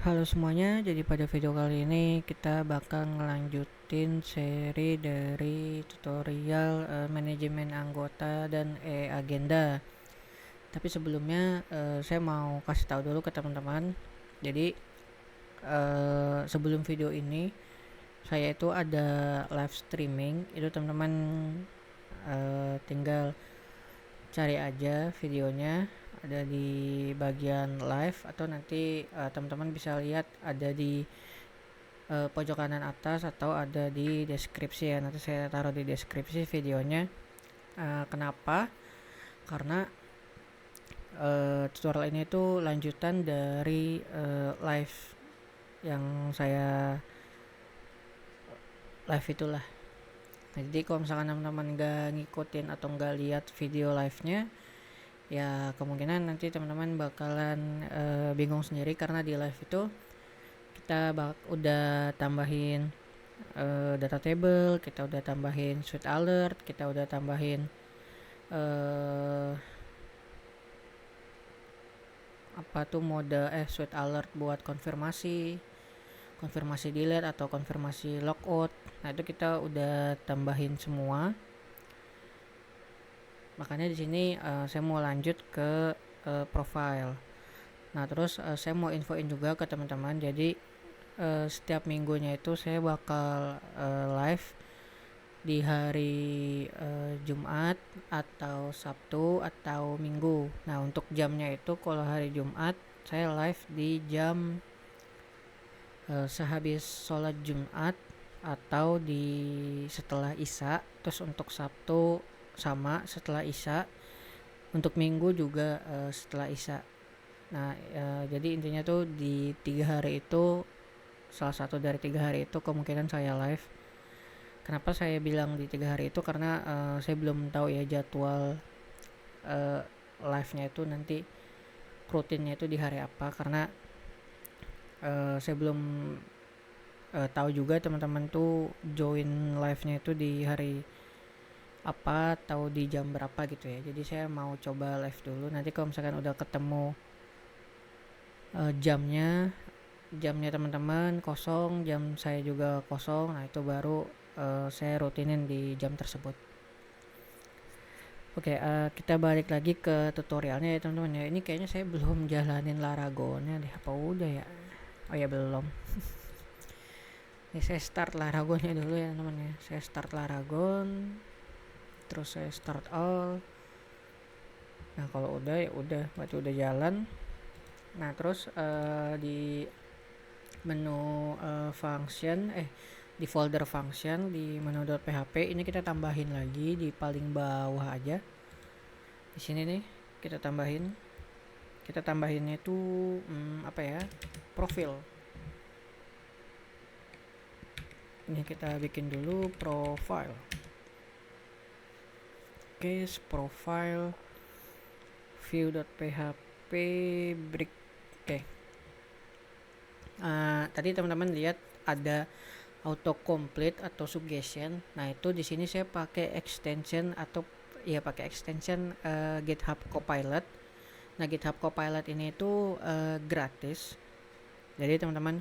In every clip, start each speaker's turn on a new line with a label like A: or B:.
A: Halo semuanya, jadi pada video kali ini kita bakal ngelanjutin seri dari tutorial manajemen anggota dan agenda. Tapi sebelumnya saya mau kasih tahu dulu ke teman-teman. Jadi sebelum video ini saya itu ada live streaming. Itu teman-teman tinggal cari aja videonya, ada di bagian live atau nanti teman-teman bisa lihat ada di pojok kanan atas atau ada di deskripsi ya. Nanti saya taruh di deskripsi videonya. Kenapa? Karena tutorial ini tuh lanjutan dari live yang saya live itulah. Nah, jadi kalau misalkan teman-teman nggak ngikutin atau nggak lihat video live-nya, ya kemungkinan nanti teman-teman bakalan bingung sendiri karena di live itu kita udah tambahin data table, kita udah tambahin sweet alert, kita udah tambahin apa tuh mode sweet alert buat konfirmasi delete atau konfirmasi logout. Nah, itu kita udah tambahin semua. Makanya di sini saya mau lanjut ke profile. Nah, terus saya mau infoin juga ke teman-teman. Jadi setiap minggunya itu saya bakal live di hari Jumat atau Sabtu atau Minggu. Nah, untuk jamnya itu kalau hari Jumat saya live di jam sehabis sholat Jumat atau di setelah Isya. Terus untuk Sabtu sama setelah Isya. Untuk Minggu juga setelah Isya. Nah, jadi intinya tuh di 3 hari itu, salah satu dari 3 hari itu kemungkinan saya live. Kenapa saya bilang di 3 hari itu? Karena saya belum tahu ya jadwal live-nya itu nanti rutinnya itu di hari apa. Karena saya belum tahu juga teman-teman tuh join live-nya itu di hari apa atau di jam berapa gitu ya. Jadi saya mau coba live dulu. Nanti kalau misalkan udah ketemu jamnya teman-teman kosong, jam saya juga kosong, nah itu baru saya rutinin di jam tersebut. Oke, kita balik lagi ke tutorialnya ya teman-teman ya. Ini kayaknya saya belum jalanin Laragonnya deh, apa udah ya? Oh ya belum. Ini saya start Laragonnya dulu ya teman-teman ya. Saya start Laragon, terus saya start all. Nah kalau udah ya udah, berarti udah jalan. Nah terus di menu function di folder function di menu.php ini kita tambahin lagi di paling bawah aja. Di sini nih kita tambahinnya itu apa ya? Profil. Ini kita bikin dulu profile. Oke, profile view.php break. Oke. Tadi teman-teman lihat ada autocomplete atau suggestion. Nah, itu di sini saya pakai extension atau ya pakai extension GitHub Copilot. Nah, GitHub Copilot ini itu gratis. Jadi teman-teman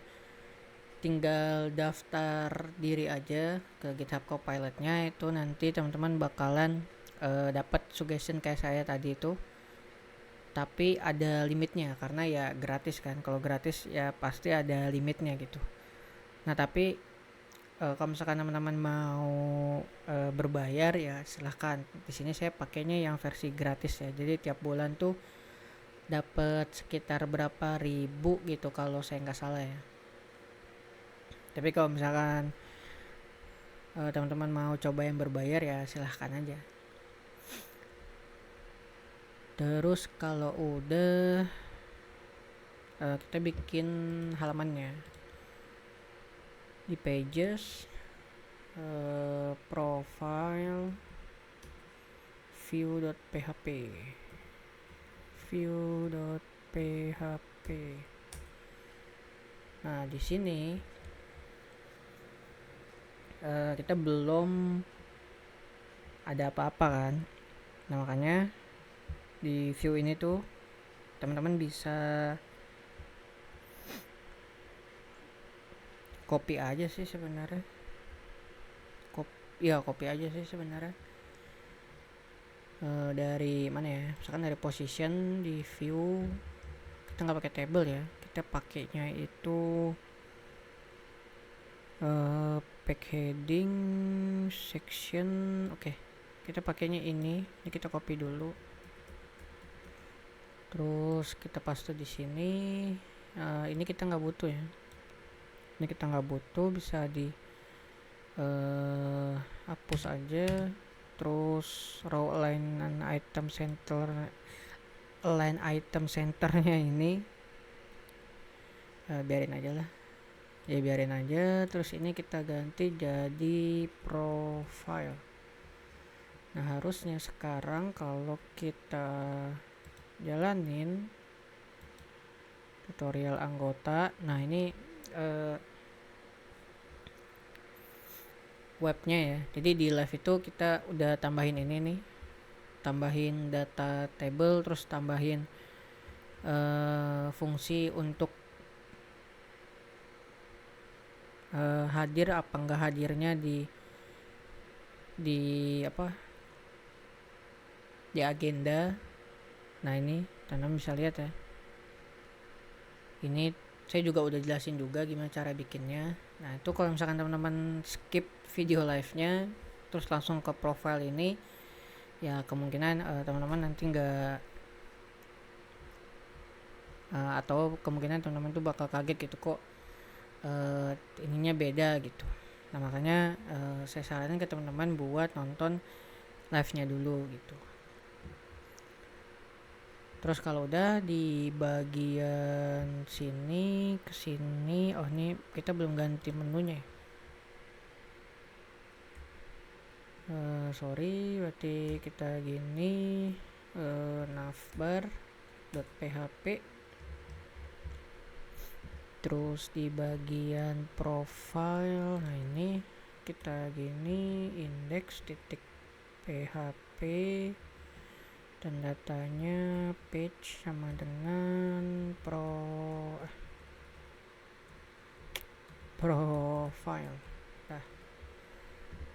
A: tinggal daftar diri aja ke GitHub Copilotnya, itu nanti teman-teman bakalan dapat suggestion kayak saya tadi itu. Tapi ada limitnya karena ya gratis kan. Kalau gratis ya pasti ada limitnya gitu. Nah, tapi kalau misalkan teman-teman mau berbayar ya silahkan. Di sini saya pakainya yang versi gratis ya. Jadi tiap bulan tuh dapat sekitar berapa ribu gitu kalau saya nggak salah ya. Tapi kalau misalkan teman-teman mau coba yang berbayar ya silahkan aja. Terus kalau udah kita bikin halamannya di pages, profile view.php. Nah, di sini kita belum ada apa-apa kan. Nah, makanya di view ini tuh teman-teman bisa copy aja sih sebenarnya. Copy aja sih sebenarnya. Dari mana ya? Misalkan dari position di view, kita nggak pakai table ya, kita pakainya itu pack heading section. Oke, kita pakainya ini kita copy dulu, terus kita paste di sini. Ini kita nggak butuh ya, ini kita nggak butuh, bisa di hapus aja. Terus row align item center, align item centernya ini biarin aja lah ya, biarin aja. Terus ini kita ganti jadi profile. Nah, harusnya sekarang kalau kita jalanin tutorial anggota, nah ini webnya ya. Jadi di live itu kita udah tambahin ini nih, tambahin data table, terus tambahin fungsi untuk hadir apa enggak hadirnya di apa, di agenda. Nah, ini teman-teman bisa lihat ya, ini saya juga udah jelasin juga gimana cara bikinnya. Nah, itu kalau misalkan teman-teman skip video live-nya terus langsung ke profile ini, ya kemungkinan teman-teman nanti nggak atau kemungkinan teman-teman tuh bakal kaget gitu, kok ininya beda gitu. Nah, makanya saya saranin ke teman-teman buat nonton live-nya dulu gitu. Terus kalau udah di bagian sini ke sini, oh ini kita belum ganti menunya ya. Sorry, berarti kita gini, navbar.php. Terus di bagian profile, nah ini kita gini index.php, dan datanya page sama dengan profile. Nah,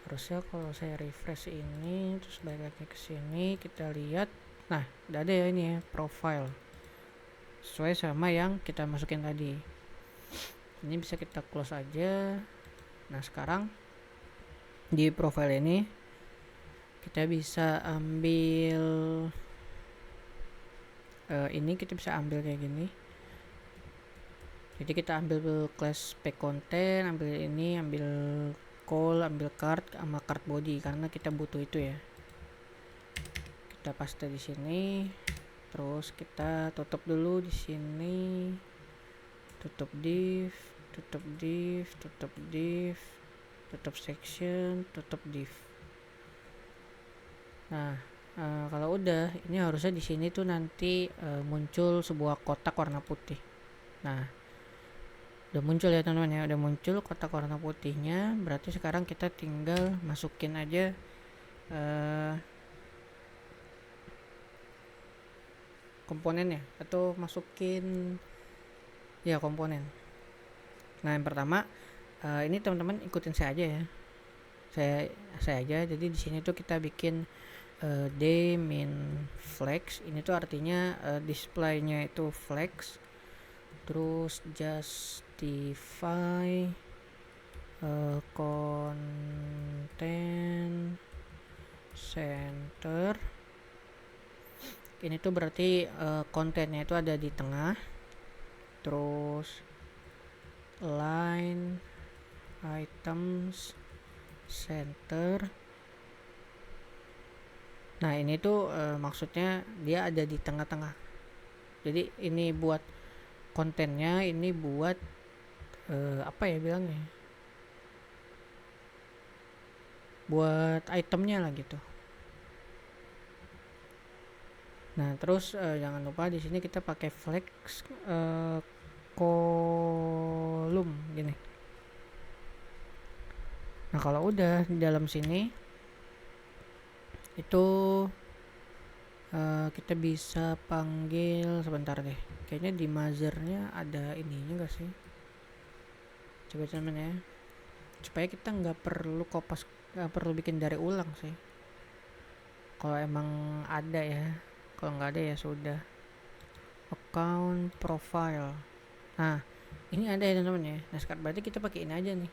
A: harusnya kalau saya refresh ini terus balik lagi ke sini, kita lihat, nah udah ada ya ini ya, profile sesuai sama yang kita masukin tadi. Ini bisa kita close aja. Nah, sekarang di profile ini kita bisa ambil ini kita bisa ambil kayak gini. Jadi kita ambil class pack content, ambil ini, ambil call, ambil card sama card body karena kita butuh itu ya. Kita paste di sini. Terus kita tutup dulu di sini. Tutup div, tutup div, tutup div, tutup section, tutup div. Nah, kalau udah, ini harusnya di sini tuh nanti muncul sebuah kotak warna putih. Nah, udah muncul ya teman-teman ya, udah muncul kotak warna putihnya. Berarti sekarang kita tinggal masukin aja komponennya, atau masukin ya komponen. Nah, yang pertama ini teman-teman ikutin saya aja ya, saya aja. Jadi di sini tuh kita bikin min flex. Ini tuh artinya displaynya itu flex. Terus justify content center. Ini tuh berarti kontennya itu ada di tengah. Terus line items center. Nah, ini tuh maksudnya dia ada di tengah-tengah. Jadi ini buat kontennya, ini buat apa ya bilangnya, buat itemnya lah gitu. Nah, terus jangan lupa di sini kita pakai flex kolom gini. Nah, kalau udah di dalam sini itu kita bisa panggil, sebentar deh, kayaknya di mothernya ada ininya enggak sih, Coba teman ya, supaya kita nggak perlu nggak perlu bikin dari ulang sih kalau emang ada ya. Kalau nggak ada ya sudah. Account profile, nah ini ada ya teman-teman ya. Nah sekarang berarti kita pakai ini aja nih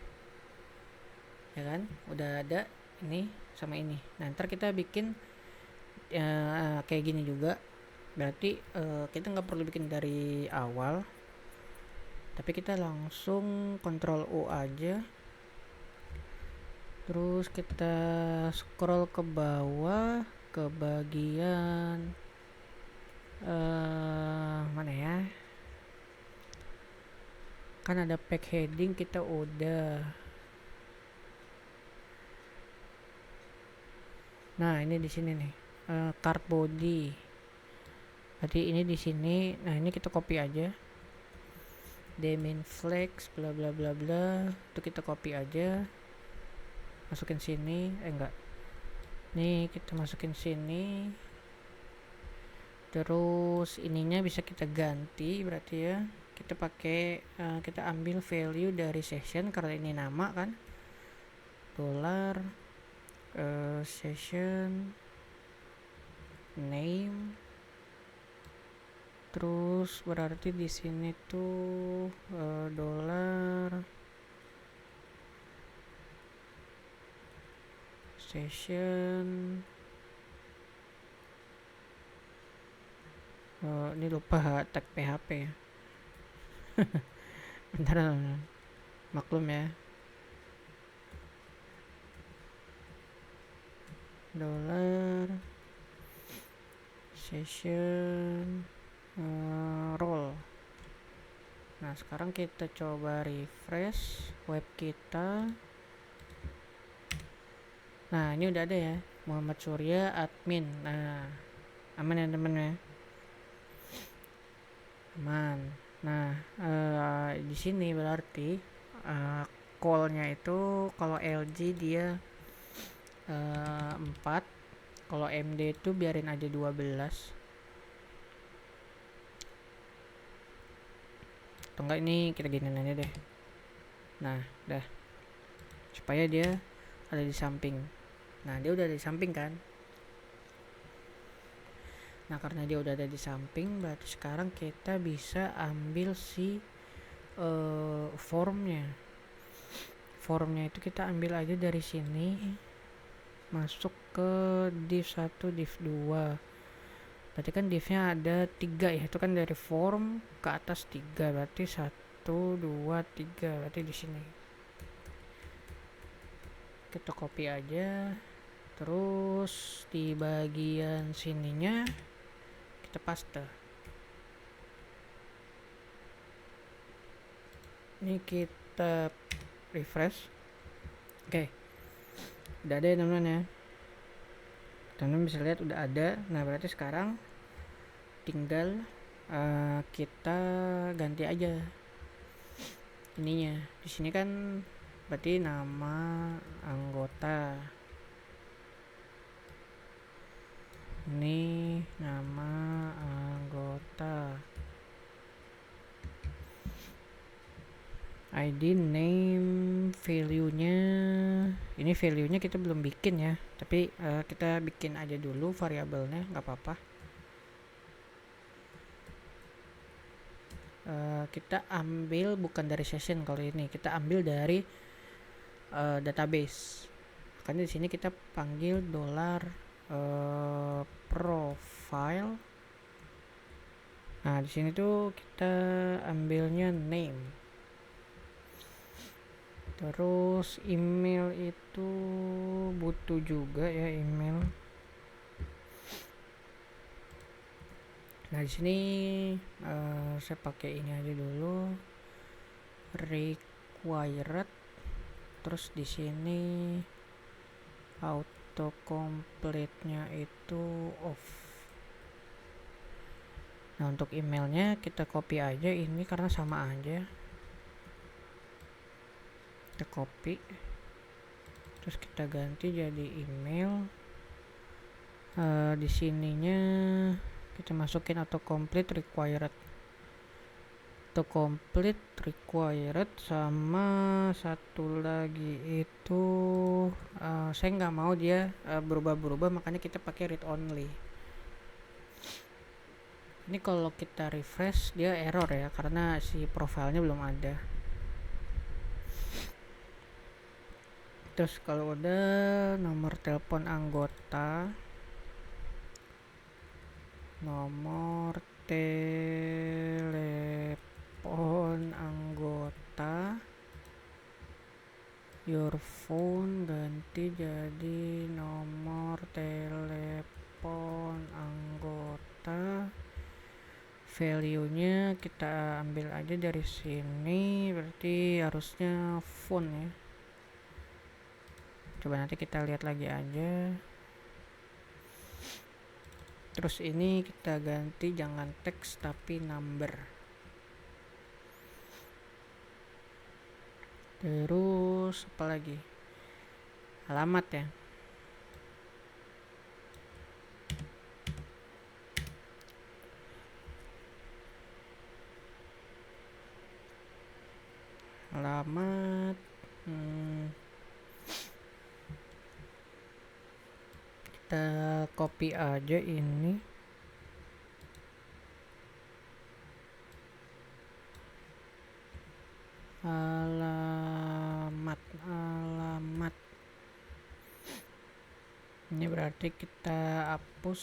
A: ya kan, udah ada ini sama ini. Nah ntar kita bikin kayak gini juga, berarti kita nggak perlu bikin dari awal, tapi kita langsung Ctrl U aja, terus kita scroll ke bawah ke bagian mana ya, kan ada pack heading kita udah. Nah ini di sini nih, card body, berarti ini di sini. Nah ini kita copy aja, daemon flex bla bla bla bla, itu kita copy aja, masukin sini. Enggak, nih kita masukin sini. Terus ininya bisa kita ganti, berarti ya kita pakai kita ambil value dari session karena ini nama kan, dollar session name. Terus berarti di sini tuh dollar session. Ini lupa tag PHP ya. Bentar, maklum ya. Dollar session roll. Nah sekarang kita coba refresh web kita. Nah ini udah ada ya, Muhammad Surya admin. Nah aman ya temen ya, aman. Nah di sini berarti call-nya itu kalau LG dia 4, kalau MD itu biarin aja 12. Atau enggak ini kita giniin aja deh. Nah dah, supaya dia ada di samping. Nah dia udah ada di samping kan. Nah karena dia udah ada di samping, berarti sekarang kita bisa ambil si formnya. Formnya itu kita ambil aja dari sini, masuk ke div 1 div 2. Berarti kan divnya ada 3 ya, itu kan dari form ke atas 3, berarti 1 2 3, berarti di sini kita copy aja. Terus di bagian sininya kita paste. Ini kita refresh. Oke, udah ada ya teman-teman ya. Teman-teman bisa lihat udah ada. Nah berarti sekarang tinggal kita ganti aja ininya. Di sini kan berarti nama anggota, ini nama anggota, ID, name, value-nya. Ini value-nya kita belum bikin ya, tapi kita bikin aja dulu variabelnya, nggak apa-apa. Kita ambil bukan dari session, kalau ini kita ambil dari database. Karena di sini kita panggil dollar profile. Nah di sini tuh kita ambilnya name. Terus email itu butuh juga ya, email. Nah di sini saya pakai ini aja dulu, required. Terus di sini autocomplete-nya itu off. Nah untuk emailnya kita copy aja ini karena sama aja. Kita copy, terus kita ganti jadi email. Di sininya kita masukin autocomplete required. autocomplete required, sama satu lagi itu saya nggak mau dia berubah-berubah, makanya kita pakai read only. Ini kalau kita refresh dia error ya, karena si profilnya belum ada. Terus kalau udah nomor telepon anggota, nomor telepon anggota, your phone ganti jadi nomor telepon anggota. Value-nya kita ambil aja dari sini, berarti harusnya phone ya. Coba nanti kita lihat lagi aja. Terus ini kita ganti jangan teks tapi number. Terus apa lagi? Alamat ya. Alamat. Kita copy aja ini. Alamat. Ini berarti kita hapus,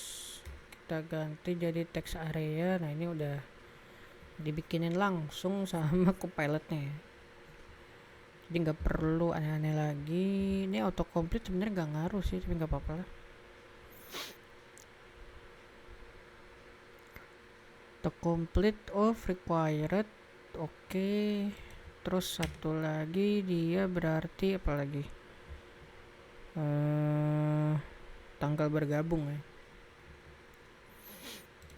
A: kita ganti jadi text area. Nah ini udah dibikinin langsung sama Copilotnya ya. Jadi nggak perlu aneh-aneh lagi. Ini autocomplete sebenarnya nggak ngaruh sih, tapi nggak apa-apa lah. Autocomplete of required, oke. Terus satu lagi dia berarti apa lagi? Tanggal bergabung ya.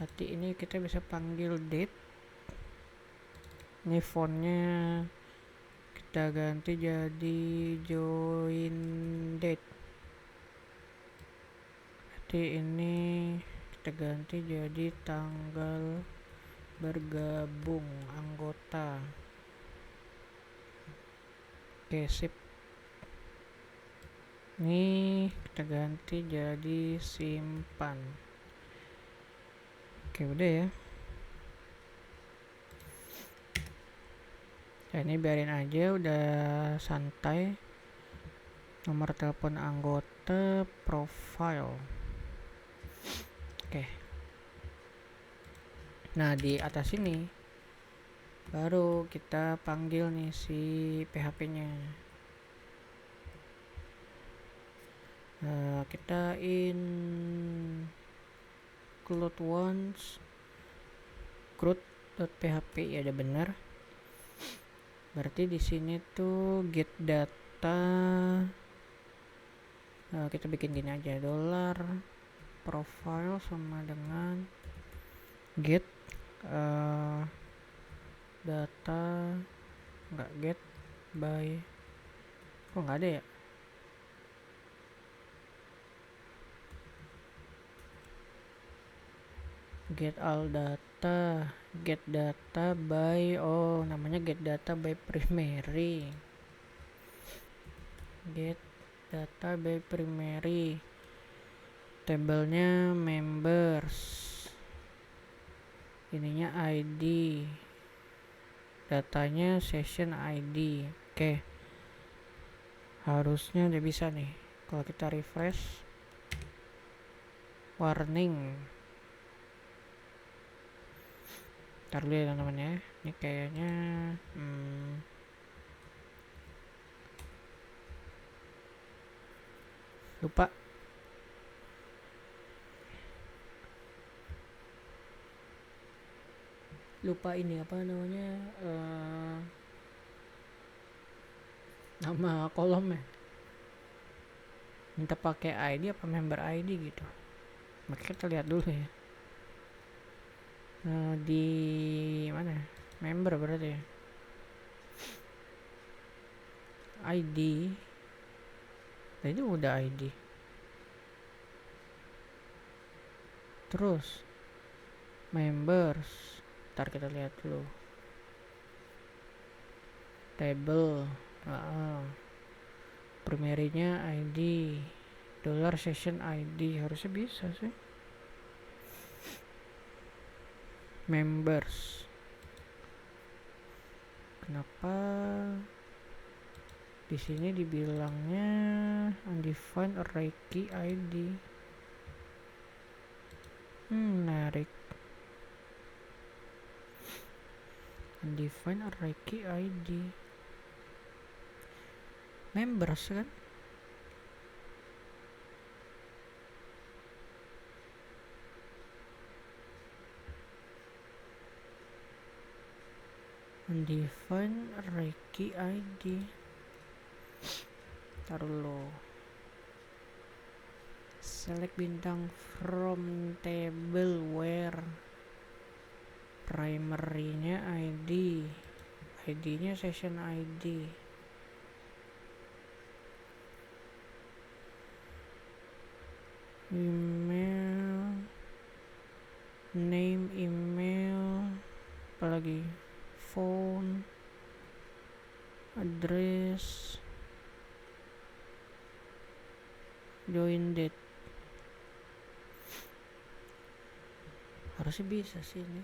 A: Berarti ini kita bisa panggil date. Ini fontnya kita ganti jadi join date. Berarti ini kita ganti jadi tanggal bergabung anggota. Oke, sip. Ini kita ganti jadi simpan. Oke, udah ya. Nah, ini biarin aja, udah santai. Nomor telepon anggota, profile. Oke. Nah, di atas ini baru kita panggil nih si PHP-nya. Kita include once create.php ya, udah bener. Berarti di sini tuh get data, kita bikin gini aja, dollar profile sama dengan get data, nggak get by, kok nggak ada ya? Get all data, get data by, namanya get data by primary. Get data by primary, tabelnya members, ininya ID, datanya session ID. Oke, harusnya udah bisa nih. Kalau kita refresh, warning. Ntar dulu ya teman-teman ya, ini kayaknya lupa ini apa namanya, nama kolomnya, minta pakai ID apa member ID gitu. Makanya kita lihat dulu ya. Di mana? Member berarti ya. ID. Nah, ini udah ID. Terus members. Ntar kita lihat dulu. table, primary-nya ID, dollar session ID, harusnya bisa sih. Members, kenapa di sini dibilangnya undefined array key ID? Menarik. Undefined array key ID, members kan? Undefined array key ID, taruh lo. Select bintang from table where primary-nya ID, ID-nya session ID, email, name email, apalagi phone, address, join date. Harusnya bisa sih ini.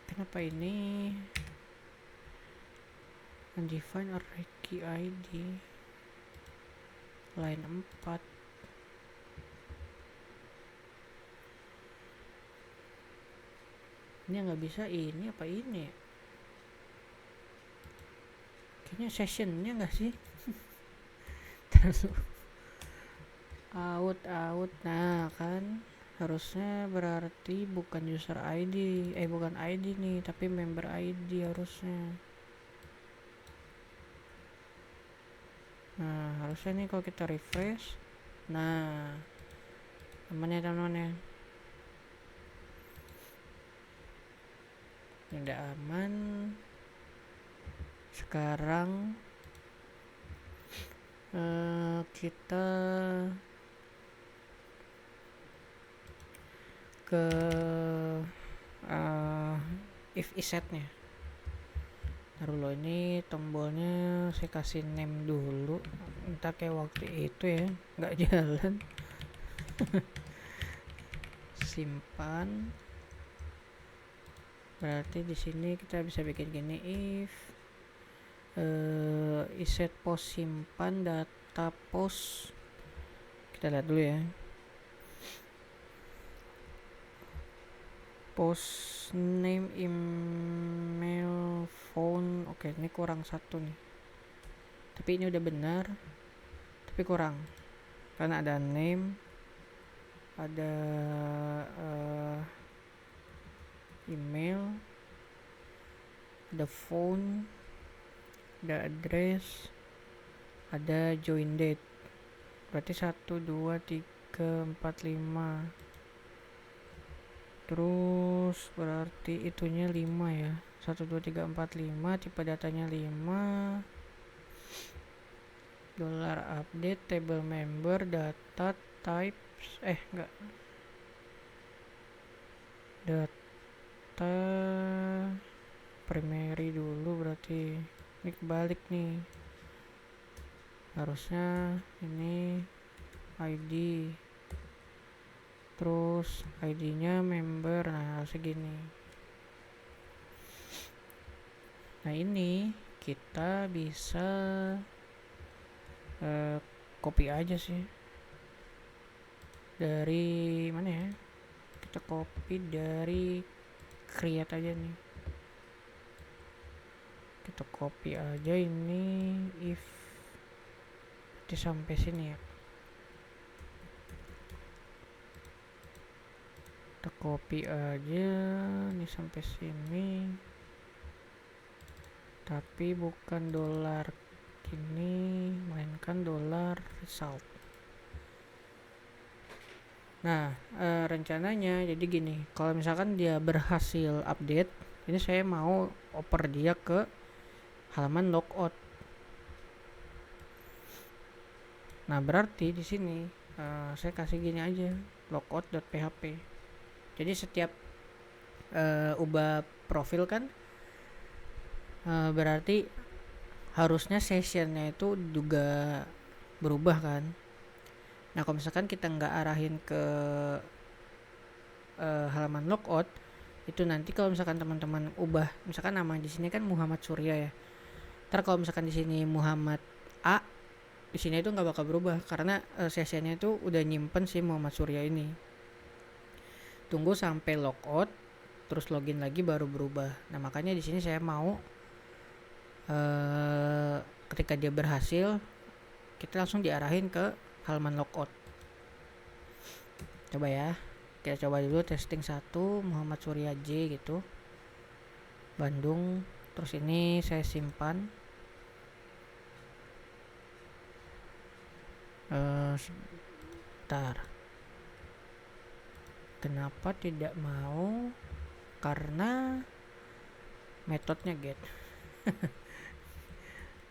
A: Kenapa ini undefined array key ID line 4? Ini nggak bisa, ini apa ini? Kayaknya sessionnya nggak sih? Terus out. Nah kan harusnya berarti bukan user ID, bukan ID nih, tapi member ID harusnya. Nah harusnya nih kalau kita refresh, nah aman ya teman-teman ya. Tidak aman. Sekarang kita ke if isetnya. Taruh lo, ini tombolnya saya kasih name dulu, entar kayak waktu itu ya nggak jalan. Simpan. Berarti di sini kita bisa bikin gini, if iset post simpan data post. Kita lihat dulu ya. Post name, email, phone. Oke, ini kurang satu nih. Tapi ini udah benar. Tapi kurang. Karena ada name, ada email, ada phone, ada address, ada join date. Berarti 1, 2, 3, 4, 5. Terus berarti itunya 5 ya. 1, 2, 3, 4, 5. Tipe datanya 5. Dollar update, table member, data types. Enggak. Data primary dulu berarti. Ini kebalik nih. Harusnya ini ID. Terus ID-nya member. Nah, harusnya gini. Nah, ini kita bisa copy aja sih. Dari mana ya? Kita copy dari create aja nih. Kita copy aja ini if sampai sini ya. Kita copy aja nih sampai sini, tapi bukan dolar ini, melainkan dolar result. Nah, rencananya jadi gini, kalau misalkan dia berhasil update, ini saya mau oper dia ke halaman logout. Nah, berarti di sini saya kasih gini aja, logout.php. Jadi setiap ubah profil kan Berarti harusnya sessionnya itu juga berubah kan. Nah kalau misalkan kita nggak arahin ke halaman logout, itu nanti kalau misalkan teman-teman ubah, misalkan nama di sini kan Muhammad Surya ya, ntar kalau misalkan di sini Muhammad A, di sini itu nggak bakal berubah karena sessionnya itu udah nyimpen si Muhammad Surya ini. Tunggu sampai logout terus login lagi baru berubah. Nah makanya di sini saya mau ketika dia berhasil kita langsung diarahin ke halaman logout. Coba ya, kita coba dulu testing 1 Muhammad Surya J gitu, Bandung. Terus ini saya simpan. Sebentar, kenapa tidak mau? Karena metodenya get.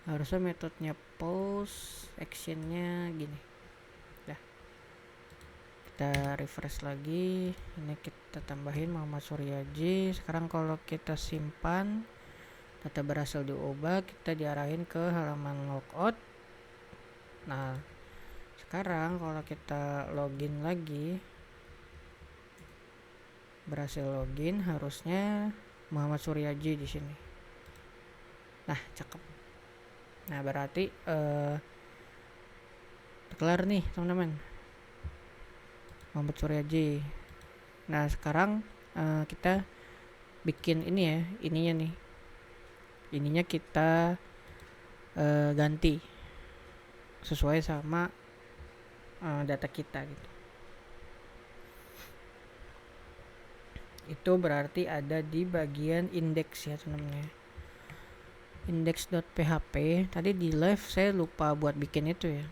A: Harusnya metodenya post, actionnya gini. Dah, kita refresh lagi. Ini kita tambahin Muhammad Surya J. Sekarang kalau kita simpan, data berhasil diubah, kita diarahin ke halaman logout. Nah sekarang kalau kita login lagi, berhasil login, harusnya Muhammad Surya J di sini. Nah cakep. Nah berarti kelar nih teman-teman, Muhammad Surya J. Nah sekarang kita bikin ini ya, ininya nih, ininya kita ganti sesuai sama data kita gitu. Itu berarti ada di bagian index ya teman-teman. Index.php. Tadi di live saya lupa buat bikin itu ya.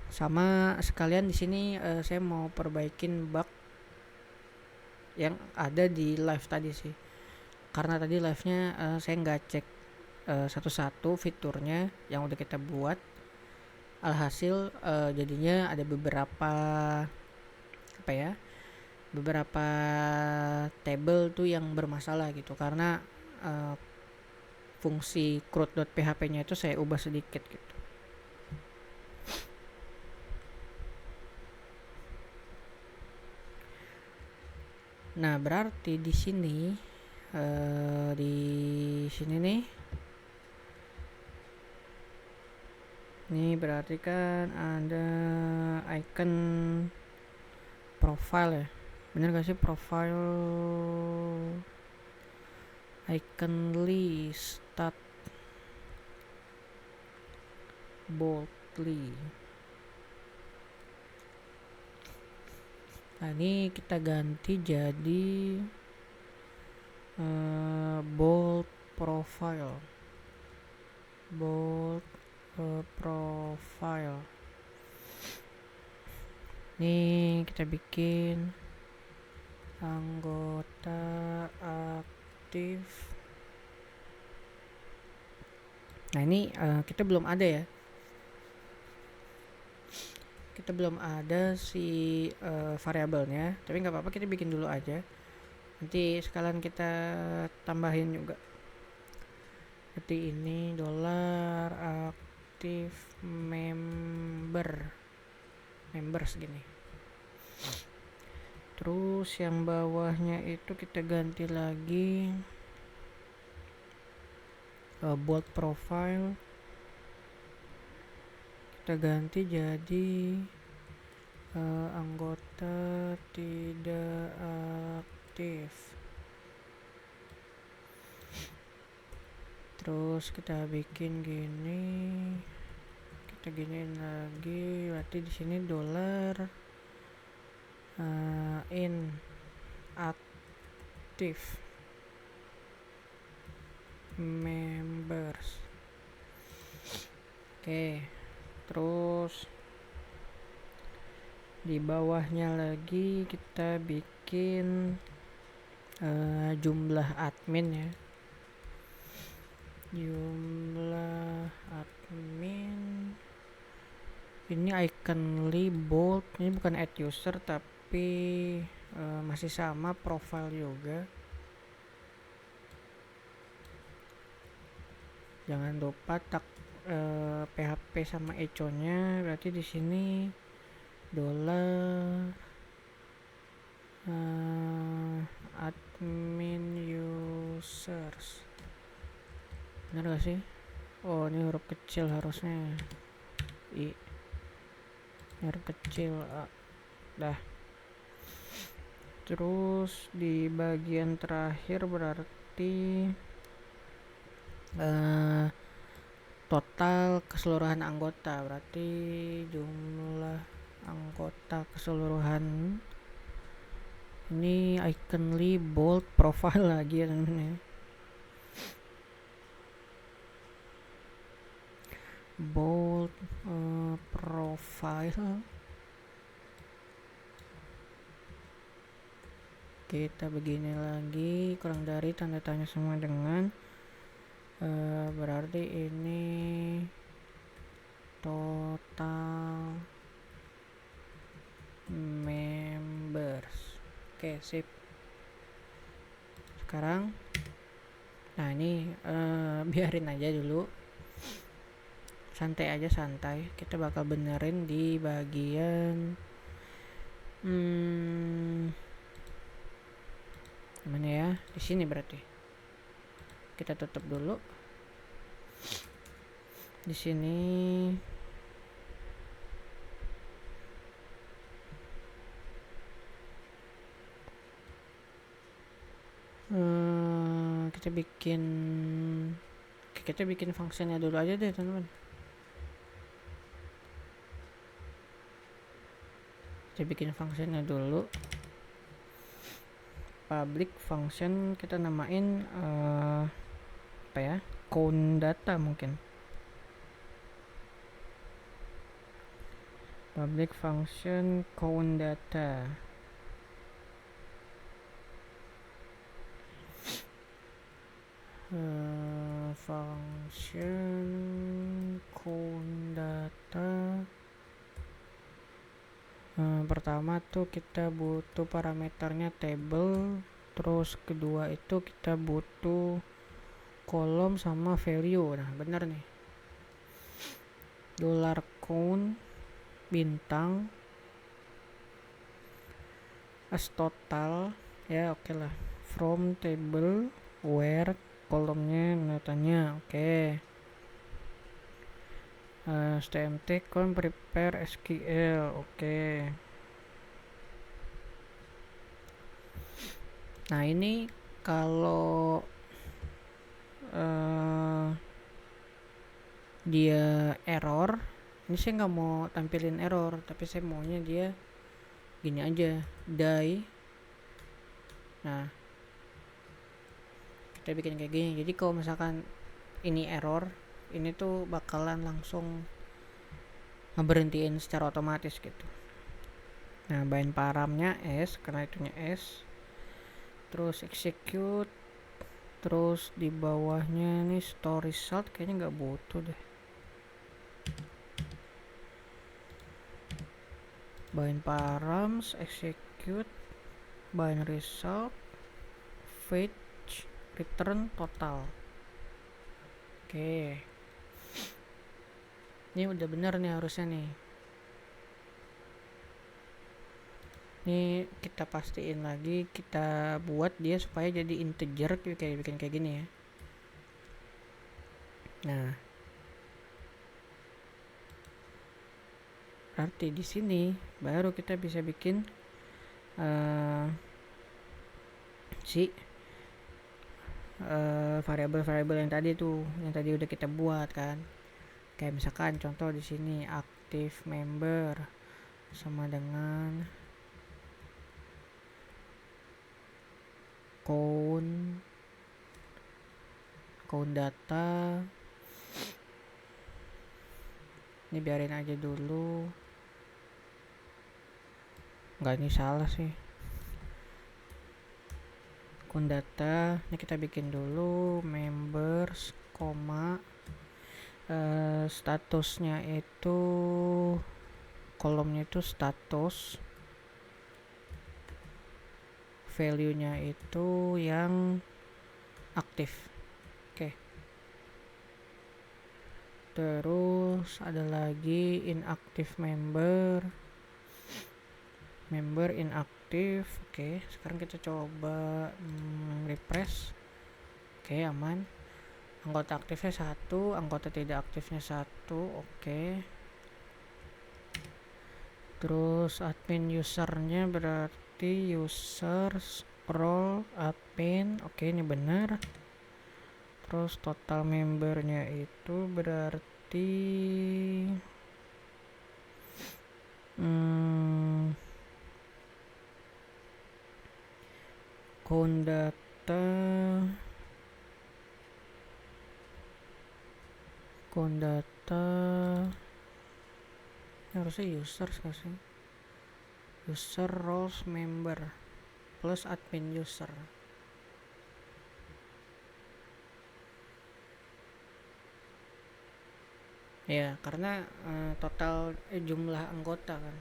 A: Sama sekalian di sini saya mau perbaikin bug yang ada di live tadi sih. Karena tadi live-nya saya nggak cek satu-satu fiturnya yang udah kita buat. Alhasil jadinya ada beberapa beberapa table tuh yang bermasalah gitu karena fungsi CRUD.php nya itu saya ubah sedikit gitu. Nah berarti di sini nih berarti kan ada icon profile ya, bener gak sih? Profile icon list start boldly. Nah ini kita ganti jadi bold profile. Nih kita bikin anggota aktif. Nah ini kita belum ada ya, kita belum ada si variabelnya, tapi nggak apa-apa, kita bikin dulu aja, nanti sekalian kita tambahin juga. Seperti ini dolar aktif members gini. Terus yang bawahnya itu kita ganti lagi bold profile, kita ganti jadi anggota tidak aktif. Terus kita bikin gini, kita giniin lagi, berarti di sini dolar inactive members. Oke, terus di bawahnya lagi kita bikin jumlah admin ya, jumlah admin. Ini icon bold, ini bukan add user tapi masih sama profile juga. Jangan lupa tag PHP sama echo-nya. Berarti di sini dollar admin users. Bener gak sih? Oh, ini huruf kecil harusnya. I. Huruf kecil A. Dah. Terus di bagian terakhir berarti total keseluruhan anggota. Berarti jumlah anggota keseluruhan. Ini iconly bold profile lagi ya teman-teman. Bold profile. Kita begini lagi, kurang dari tanda tanya semua dengan berarti ini total members. Oke, sip. Sekarang nah ini biarin aja dulu, santai aja, santai. Kita bakal benerin di bagian mana ya, di sini berarti kita tutup dulu. Di sini kita bikin fungsinya dulu aja deh teman-teman. Kita bikin fungsinya dulu. Public function kita namain apa ya, count data mungkin. Public function count data. Function count data. Pertama tuh kita butuh parameternya table, terus kedua itu kita butuh kolom sama value. Nah bener nih, $count bintang as total ya, oke lah. From table where kolomnya datanya, oke. STMT con prepare SQL, oke. Nah ini kalau dia error, ini saya nggak mau tampilin error, tapi saya maunya dia gini aja, die. Nah kita bikin kayak gini. Jadi kalau misalkan ini error, ini tuh bakalan langsung ngeberhentiin secara otomatis gitu. Nah bind paramnya S, karena itunya S. Terus execute. Terus di bawahnya nih store result, kayaknya nggak butuh deh. Bind params, execute, bind result, fetch, return total. Oke. Ini udah bener nih harusnya nih. Ini kita pastiin lagi, kita buat dia supaya jadi integer, kayak bikin kayak gini ya. Nah, berarti di sini baru kita bisa bikin variabel-variabel yang tadi tuh, yang tadi udah kita buat kan. Kayak misalkan contoh di sini active member sama dengan count data. Ini biarin aja dulu. Enggak, ini salah sih. Count data, ini kita bikin dulu members, statusnya itu, kolomnya itu status, value nya itu yang aktif. Oke. Terus ada lagi inactive member inactive. Oke, sekarang kita coba refresh. Oke, aman. Anggota aktifnya 1, anggota tidak aktifnya 1. Oke. Terus admin usernya berarti user scroll admin. Oke, ini benar. Terus total membernya itu berarti count data ini harusnya user sih, user roles member plus admin user. Ya, karena total jumlah anggota kan.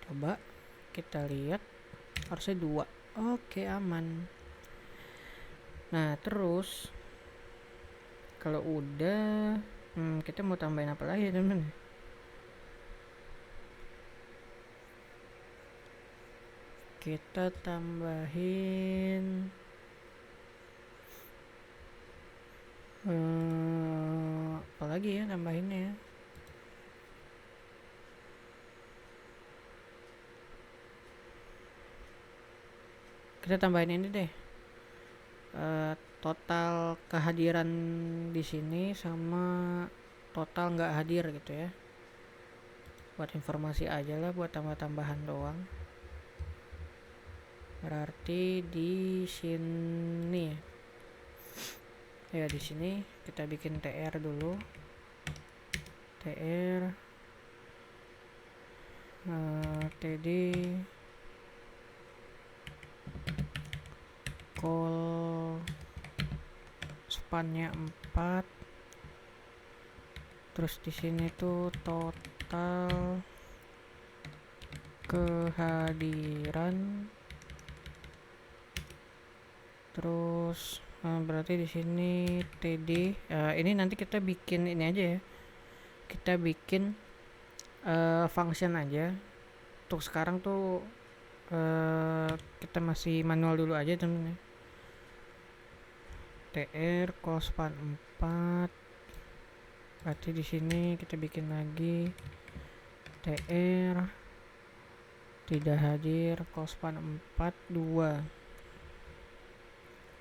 A: Coba kita lihat, harusnya 2. Oke, aman. Nah, terus kalau udah kita mau tambahin apa lagi, teman-teman? Kita tambahin apa lagi ya tambahinnya? Kita tambahin ini deh, total kehadiran di sini sama total nggak hadir gitu ya, buat informasi aja lah, buat tambah-tambahan doang. Berarti di sini ya, di sini kita bikin tr dulu, tr td call spannya 4. Terus di sini tuh total kehadiran. Terus berarti di sini td ini nanti kita bikin ini aja ya, kita bikin function aja. Untuk sekarang tuh kita masih manual dulu aja temen-temen. tr call span 4, berarti di sini kita bikin lagi tr tidak hadir call span 4 2.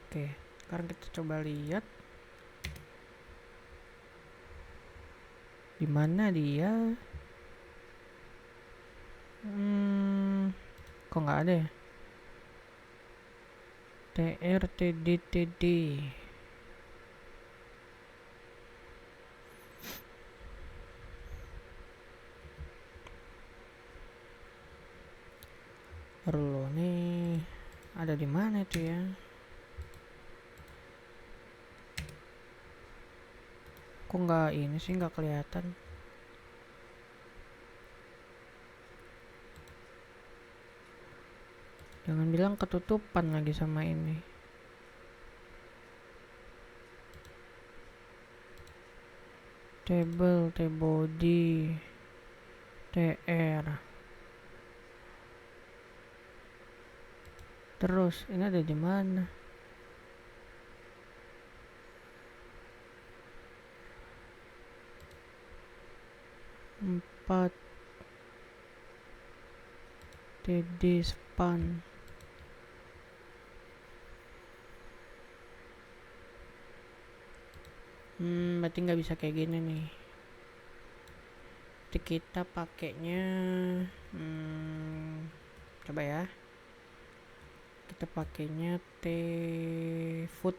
A: Oke, sekarang kita coba lihat di mana dia. Kok nggak ada ya? tr td perlu nih, ada di mana itu ya? Kok nggak ini sih, nggak kelihatan. Jangan bilang ketutupan lagi sama ini. Table, tbody, tr. Terus ini ada di mana? Empat td span. Berarti nggak bisa kayak gini nih. Jadi kita pakainya coba ya, kita pakainya tfood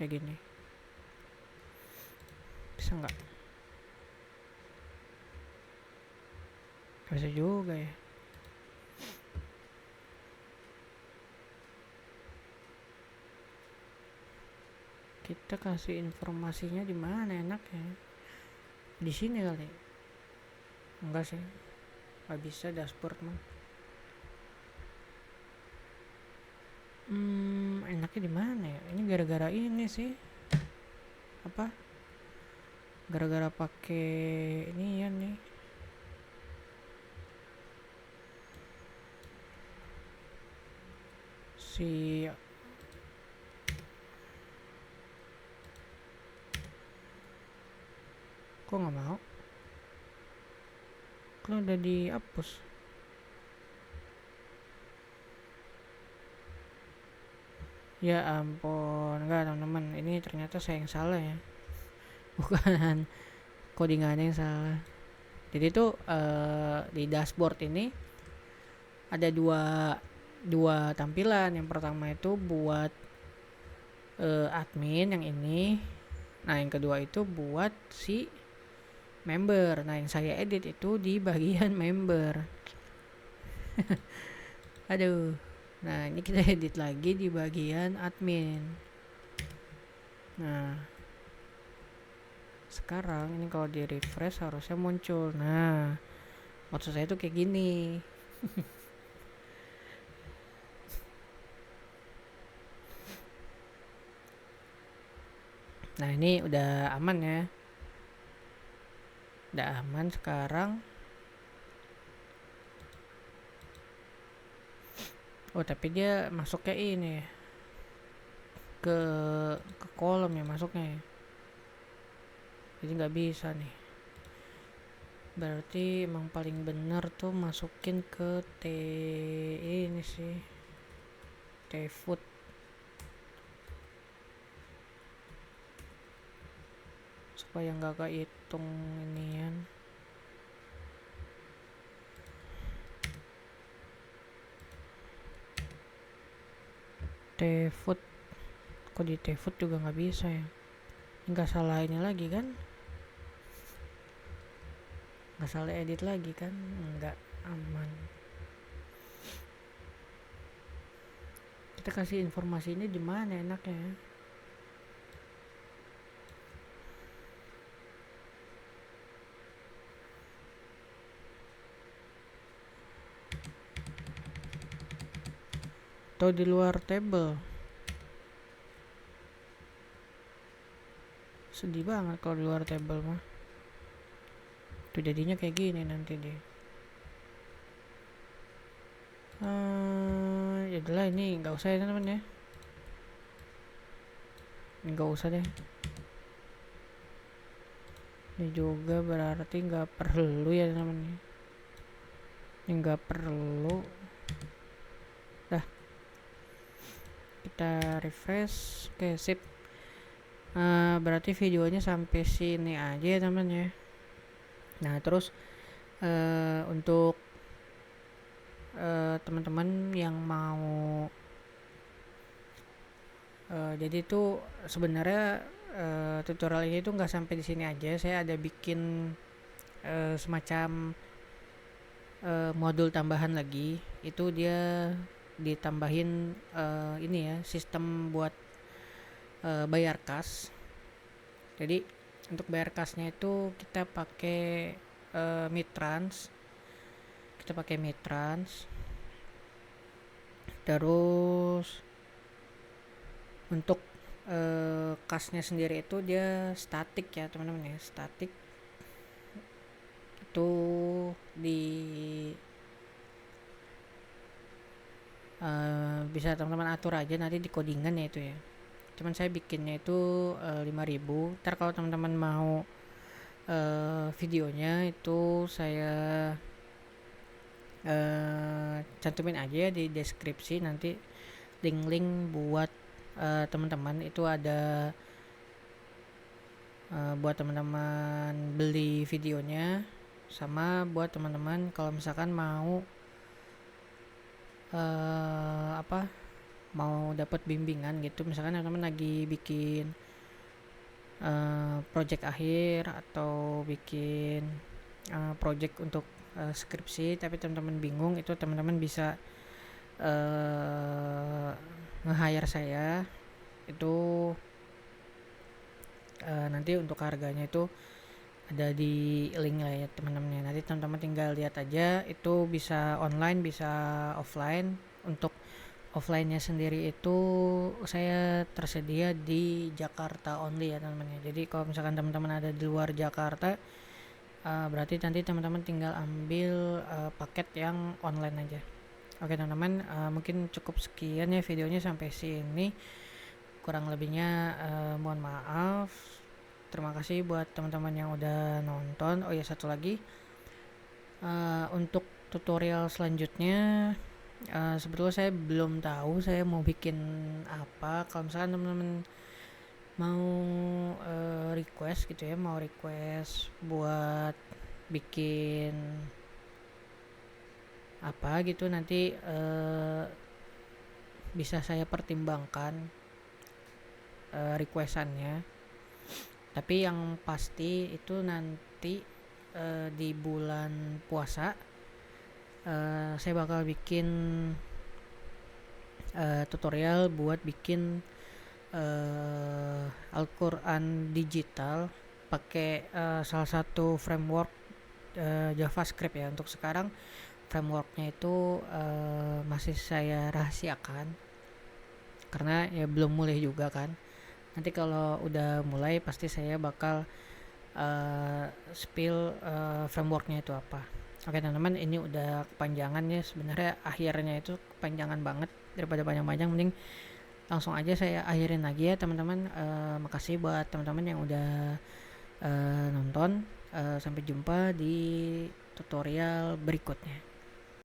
A: kayak gini, bisa nggak? Bisa juga ya. Kita kasih informasinya di mana enaknya? Di sini kali. Enggak sih, nggak bisa dashboard mah. enaknya di mana ya? Ini gara-gara ini sih, apa, gara-gara pakai ini ya nih, si kok nggak mau, kan udah dihapus. Ya ampun, enggak teman-teman, ini ternyata saya yang salah ya, bukan codingannya yang salah. Jadi tuh di dashboard ini ada dua tampilan. Yang pertama itu buat admin yang ini. Nah yang kedua itu buat si member. Nah yang saya edit itu di bagian member. Aduh. Nah ini kita edit lagi di bagian admin. Nah sekarang ini kalau di refresh harusnya muncul. Nah maksud saya tuh kayak gini. Nah ini udah aman ya, udah aman sekarang. Oh tapi dia masuknya ini ya, ke kolom ya masuknya ya, jadi nggak bisa nih. Berarti emang paling bener tuh masukin ke ini sih, tfood. Supaya nggak kehitung inian. Tfood, kok di tfood juga nggak bisa ya? Nggak salah ini lagi kan? Nggak salah edit lagi kan? Nggak, aman. Kita kasih informasi ini di mana enaknya? Atau di luar table? Sedih banget kalau di luar table mah. Tuh jadinya kayak gini nanti deh. Ya adalah ini nggak usah ya teman-teman ya. Nggak usah deh. Ini juga berarti nggak perlu ya teman-teman. Ini nggak perlu. Dah. Kita refresh. Oke sip. Berarti videonya sampai sini aja ya teman ya. Nah terus untuk teman-teman yang mau jadi itu sebenarnya tutorial ini tuh nggak sampai di sini aja. Saya ada bikin semacam modul tambahan lagi. Itu dia ditambahin ini ya, sistem buat bayar kas. Jadi untuk bayar kasnya itu kita pakai Mitrans. Kita pakai Mitrans. Terus untuk kasnya sendiri itu dia statik ya teman-teman ya, statik. Itu di bisa teman-teman atur aja nanti di codingan ya itu ya. Cuman saya bikinnya itu 5.000. Ntar kalau teman-teman mau videonya itu saya cantumin aja di deskripsi nanti link-link buat teman-teman. Itu ada buat teman-teman beli videonya, sama buat teman-teman kalau misalkan mau mau dapat bimbingan gitu, misalkan teman-teman lagi bikin project akhir atau bikin project untuk skripsi tapi teman-teman bingung, itu teman-teman bisa nge-hire saya. Itu nanti untuk harganya itu ada di link lah ya teman-teman. Nanti teman-teman tinggal lihat aja, itu bisa online bisa offline. Untuk offline-nya sendiri itu saya tersedia di Jakarta only ya teman-teman ya. Jadi kalau misalkan teman-teman ada di luar Jakarta, berarti nanti teman-teman tinggal ambil paket yang online aja. Oke teman-teman, mungkin cukup sekian ya videonya sampai sini. Kurang lebihnya mohon maaf. Terima kasih buat teman-teman yang udah nonton. Oh ya, satu lagi, untuk tutorial selanjutnya sebetulnya saya belum tahu saya mau bikin apa. Kalau misalkan teman-teman mau request gitu ya, mau request buat bikin apa gitu, nanti bisa saya pertimbangkan requestannya. Tapi yang pasti itu nanti di bulan puasa saya bakal bikin tutorial buat bikin Al-Quran digital pakai salah satu framework JavaScript ya. Untuk sekarang frameworknya itu masih saya rahasiakan karena ya belum mulai juga kan. Nanti kalau udah mulai pasti saya bakal spill frameworknya itu apa. Oke teman-teman, ini udah kepanjangan ya, sebenarnya akhirnya itu kepanjangan banget. Daripada panjang-panjang, mending langsung aja saya akhirin lagi ya teman-teman. Makasih buat teman-teman yang udah nonton. Sampai jumpa di tutorial berikutnya.